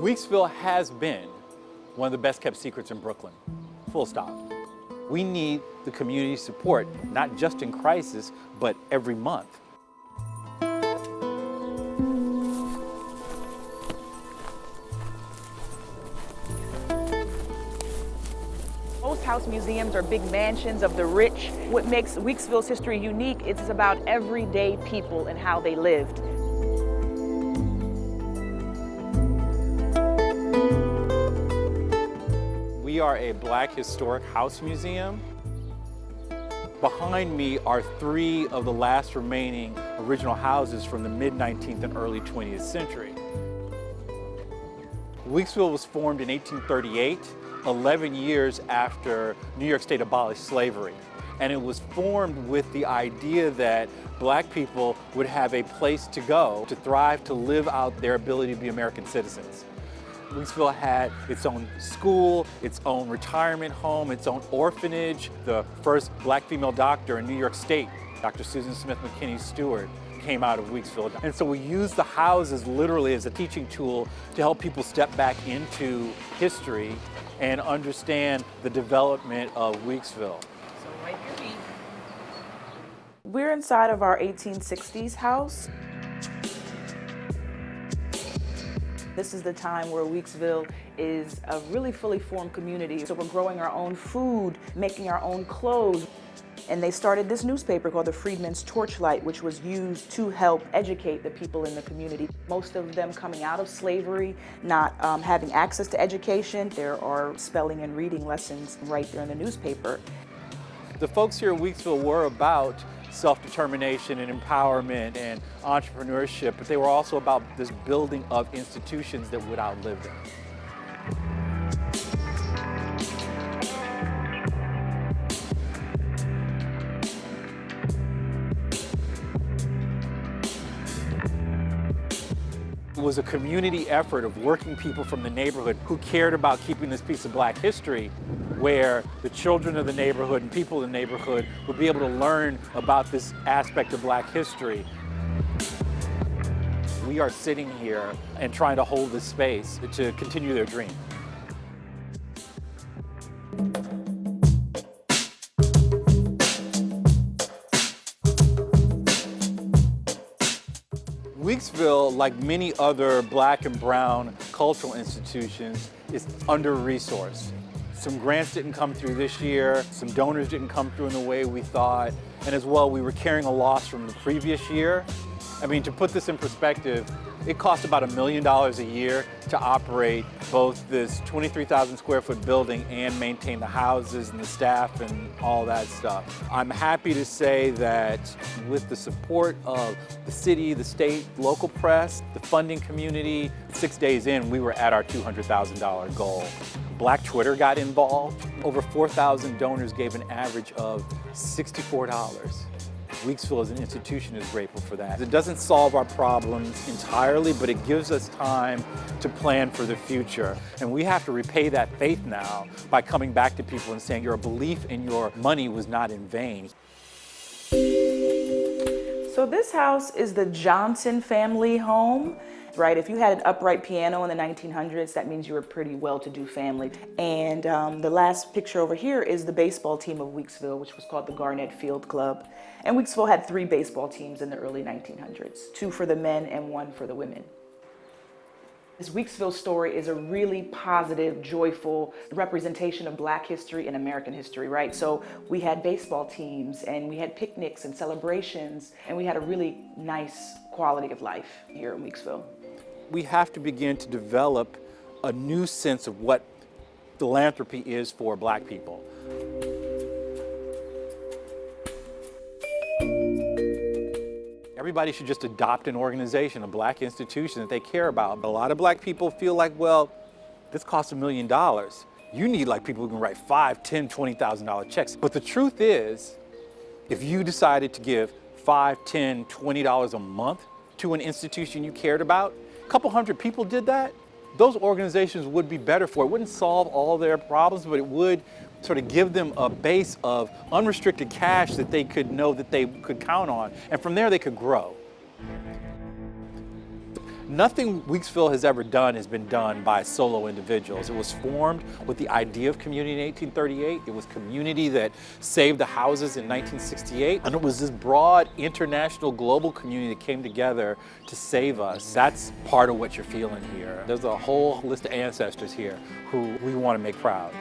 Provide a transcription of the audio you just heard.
Weeksville has been one of the best kept secrets in Brooklyn, full stop. We need the community support, not just in crisis, but every month. Most house museums are big mansions of the rich. What makes Weeksville's history unique is it's about everyday people and how they lived. We are a Black historic house museum. Behind me are 3 of the last remaining original houses from the mid-19th and early 20th century. Weeksville was formed in 1838, 11 years after New York State abolished slavery. And it was formed with the idea that Black people would have a place to go, to thrive, to live out their ability to be American citizens. Weeksville had its own school, its own retirement home, its own orphanage. The first Black female doctor in New York State, Dr. Susan Smith McKinney Stewart, came out of Weeksville. And so we use the houses literally as a teaching tool to help people step back into history and understand the development of Weeksville. So right here, we're inside of our 1860s house. This is the time where Weeksville is a really fully formed community. So we're growing our own food, making our own clothes. And they started this newspaper called the Freedmen's Torchlight, which was used to help educate the people in the community. Most of them coming out of slavery, not having access to education. There are spelling and reading lessons right there in the newspaper. The folks here in Weeksville were about self-determination and empowerment and entrepreneurship, but they were also about this building of institutions that would outlive them. It was a community effort of working people from the neighborhood who cared about keeping this piece of Black history, where the children of the neighborhood and people in the neighborhood would be able to learn about this aspect of Black history. We are sitting here and trying to hold this space to continue their dream. Weeksville, like many other Black and brown cultural institutions, is under-resourced. Some grants didn't come through this year, some donors didn't come through in the way we thought, and as well, we were carrying a loss from the previous year. I mean, to put this in perspective, it cost about $1 million a year to operate both this 23,000 square foot building and maintain the houses and the staff and all that stuff. I'm happy to say that with the support of the city, the state, local press, the funding community, 6 days in, we were at our $200,000 goal. Black Twitter got involved. Over 4,000 donors gave an average of $64. Weeksville as an institution is grateful for that. It doesn't solve our problems entirely, but it gives us time to plan for the future. And we have to repay that faith now by coming back to people and saying your belief in your money was not in vain. So this house is the Johnson family home. Right, if you had an upright piano in the 1900s, that means you were a pretty well-to-do family. And the last picture over here is the baseball team of Weeksville, which was called the Garnett Field Club. And Weeksville had 3 baseball teams in the early 1900s, 2 for the men and 1 for the women. This Weeksville story is a really positive, joyful representation of Black history and American history, right? So we had baseball teams and we had picnics and celebrations, and we had a really nice quality of life here in Weeksville. We have to begin to develop a new sense of what philanthropy is for Black people. Everybody should just adopt an organization, a Black institution that they care about. A lot of Black people feel like, well, this costs $1 million. You need like people who can write $5,000, $10,000, $20,000 checks. But the truth is, if you decided to give $5, $10, $20 a month to an institution you cared about, a couple hundred people did that, those organizations would be better for it. It wouldn't solve all their problems, but it would sort of give them a base of unrestricted cash that they could know that they could count on. And from there, they could grow. Nothing Weeksville has ever done has been done by solo individuals. It was formed with the idea of community in 1838. It was community that saved the houses in 1968. And it was this broad international global community that came together to save us. That's part of what you're feeling here. There's a whole list of ancestors here who we want to make proud.